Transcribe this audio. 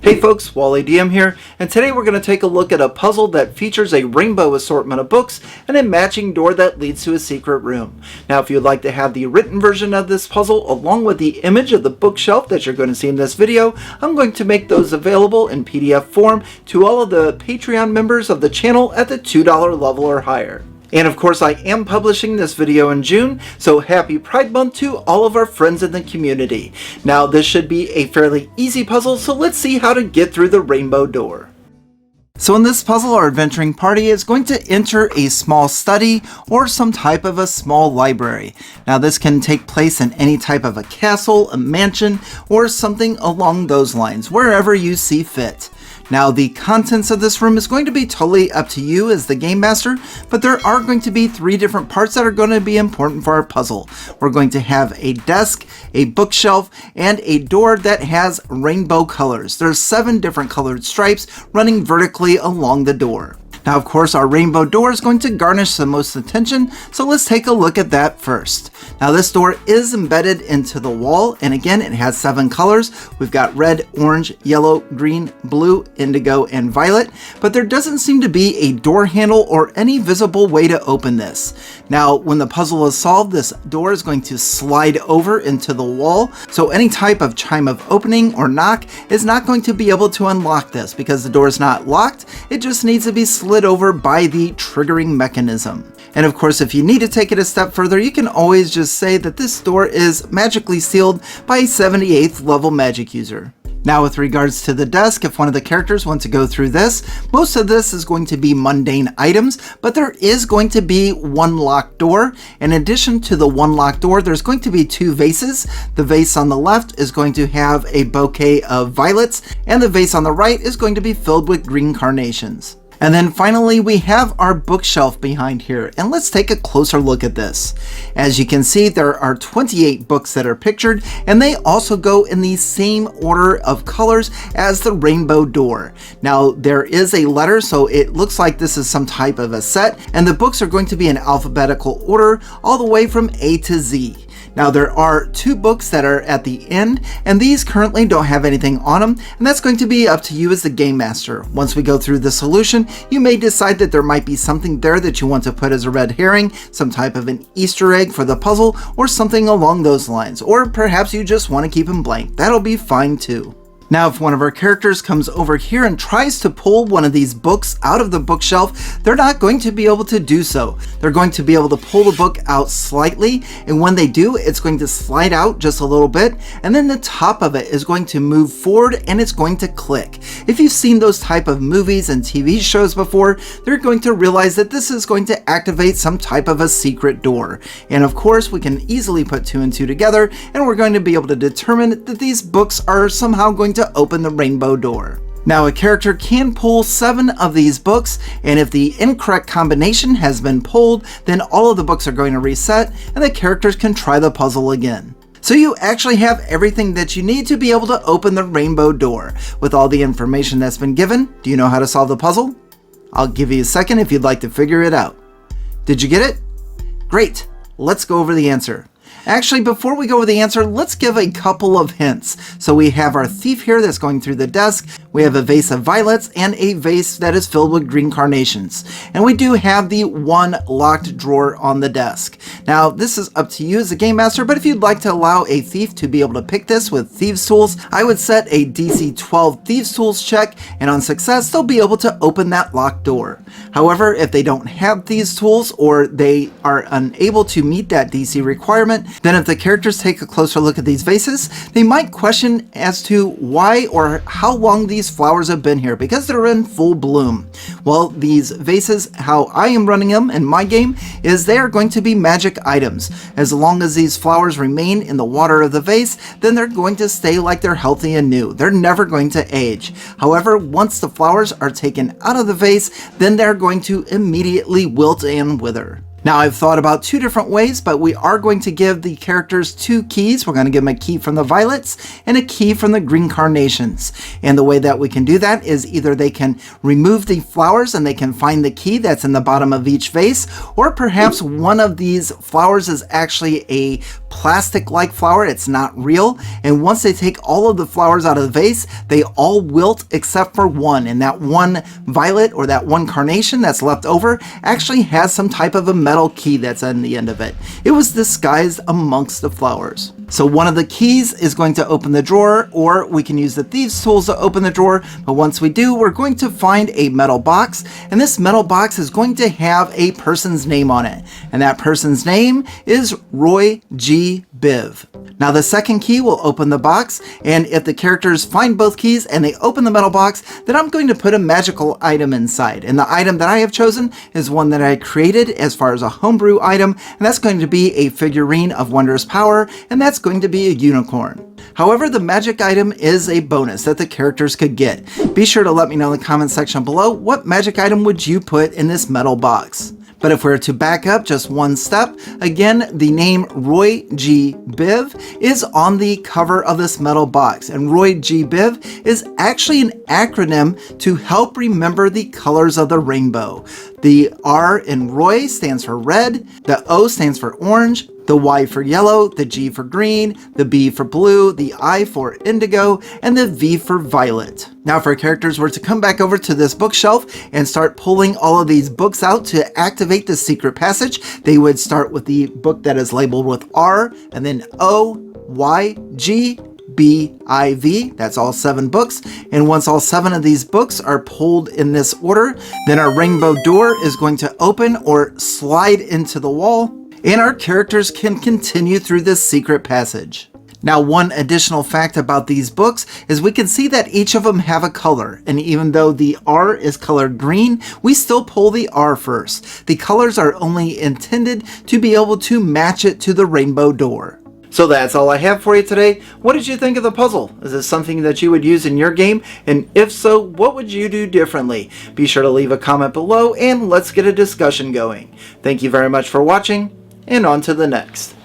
Hey folks, Wally DM here, and today we're going to take a look at a puzzle that features a rainbow assortment of books and a matching door that leads to a secret room. Now if you'd like to have the written version of this puzzle along with the image of the bookshelf that you're going to see in this video, I'm going to make those available in PDF form to all of the Patreon members of the channel at the $2 level or higher. And of course I am publishing this video in June, so happy Pride Month to all of our friends in the community. Now this should be a fairly easy puzzle, so let's see how to get through the rainbow door. So in this puzzle, our adventuring party is going to enter a small study or some type of a small library. Now this can take place in any type of a castle, a mansion, or something along those lines, wherever you see fit. Now the contents of this room is going to be totally up to you as the game master, but there are going to be 3 different parts that are going to be important for our puzzle. We're going to have a desk, a bookshelf, and a door that has rainbow colors. There's 7 different colored stripes running vertically along the door. Now of course our rainbow door is going to garnish the most attention, so let's take a look at that first. Now this door is embedded into the wall, and again it has 7 colors. We've got red, orange, yellow, green, blue, indigo, and violet, but there doesn't seem to be a door handle or any visible way to open this. Now when the puzzle is solved, this door is going to slide over into the wall, so any type of chime of opening or knock is not going to be able to unlock this because the door is not locked. It just needs to be slid over by the triggering mechanism. And of course if you need to take it a step further, you can always just say that this door is magically sealed by a 78th level magic user. Now with regards to the desk, if one of the characters wants to go through this, most of this is going to be mundane items, but there is going to be one locked door. In addition to the one locked door, there's going to be 2 vases. The vase on the left is going to have a bouquet of violets, and the vase on the right is going to be filled with green carnations. And then finally we have our bookshelf behind here, and let's take a closer look at this. As you can see, there are 28 books that are pictured, and they also go in the same order of colors as the rainbow door. Now there is a letter, so it looks like this is some type of a set, and the books are going to be in alphabetical order all the way from A to Z. Now there are 2 books that are at the end, and these currently don't have anything on them, and that's going to be up to you as the game master. Once we go through the solution, you may decide that there might be something there that you want to put as a red herring, some type of an Easter egg for the puzzle, or something along those lines. Or perhaps you just want to keep them blank. That'll be fine too. Now if one of our characters comes over here and tries to pull one of these books out of the bookshelf, they're not going to be able to do so. They're going to be able to pull the book out slightly, and when they do, it's going to slide out just a little bit, and then the top of it is going to move forward and it's going to click. If you've seen those type of movies and TV shows before, they're going to realize that this is going to activate some type of a secret door. And of course we can easily put 2 and 2 together, and we're going to be able to determine that these books are somehow going to open the rainbow door. Now a character can pull 7 of these books, and if the incorrect combination has been pulled, then all of the books are going to reset and the characters can try the puzzle again. So you actually have everything that you need to be able to open the rainbow door. With all the information that's been given, do you know how to solve the puzzle? I'll give you a second if you'd like to figure it out. Did you get it? Great, let's go over the answer. Actually, before we go with the answer, let's give a couple of hints. So we have our thief here that's going through the desk. We have a vase of violets and a vase that is filled with green carnations. And we do have the one locked drawer on the desk. Now, this is up to you as a game master, but if you'd like to allow a thief to be able to pick this with thieves tools, I would set a DC 12 thieves tools check, and on success, they'll be able to open that locked door. However, if they don't have thieves tools or they are unable to meet that DC requirement, then if the characters take a closer look at these vases, they might question as to why or how long these flowers have been here, because they're in full bloom. Well, these vases, how I am running them in my game, is they are going to be magic items. As long as these flowers remain in the water of the vase, then they're going to stay like they're healthy and new. They're never going to age. However, once the flowers are taken out of the vase, then they're going to immediately wilt and wither. Now I've thought about two different ways, but we are going to give the characters two keys. We're going to give them a key from the violets and a key from the green carnations. And the way that we can do that is either they can remove the flowers and they can find the key that's in the bottom of each vase, or perhaps one of these flowers is actually a plastic-like flower. It's not real. And once they take all of the flowers out of the vase, they all wilt except for one. And that one violet or that one carnation that's left over actually has some type of a metal key that's on the end of it. It was disguised amongst the flowers. So one of the keys is going to open the drawer, or we can use the thieves tools to open the drawer. But once we do, we're going to find a metal box, and this metal box is going to have a person's name on it. And that person's name is Roy G. Biv. Now the second key will open the box, and if the characters find both keys and they open the metal box, then I'm going to put a magical item inside. And the item that I have chosen is one that I created as far as a homebrew item, and that's going to be a figurine of wondrous power, and that's going to be a unicorn. However, the magic item is a bonus that the characters could get. Be sure to let me know in the comment section below, what magic item would you put in this metal box? But if we were to back up just one step, again, the name Roy G. Biv is on the cover of this metal box. And Roy G. Biv is actually an acronym to help remember the colors of the rainbow. The R in Roy stands for red, the O stands for orange, the Y for yellow, the G for green, the B for blue, the I for indigo, and the V for violet. Now if our characters were to come back over to this bookshelf and start pulling all of these books out to activate the secret passage, they would start with the book that is labeled with R, and then O, Y, G, B, I, V. That's all 7 books. And once all 7 of these books are pulled in this order, then our rainbow door is going to open or slide into the wall, and our characters can continue through this secret passage. Now, one additional fact about these books is we can see that each of them have a color, and even though the R is colored green, we still pull the R first. The colors are only intended to be able to match it to the rainbow door. So that's all I have for you today. What did you think of the puzzle? Is this something that you would use in your game? And if so, what would you do differently? Be sure to leave a comment below and let's get a discussion going. Thank you very much for watching, and on to the next.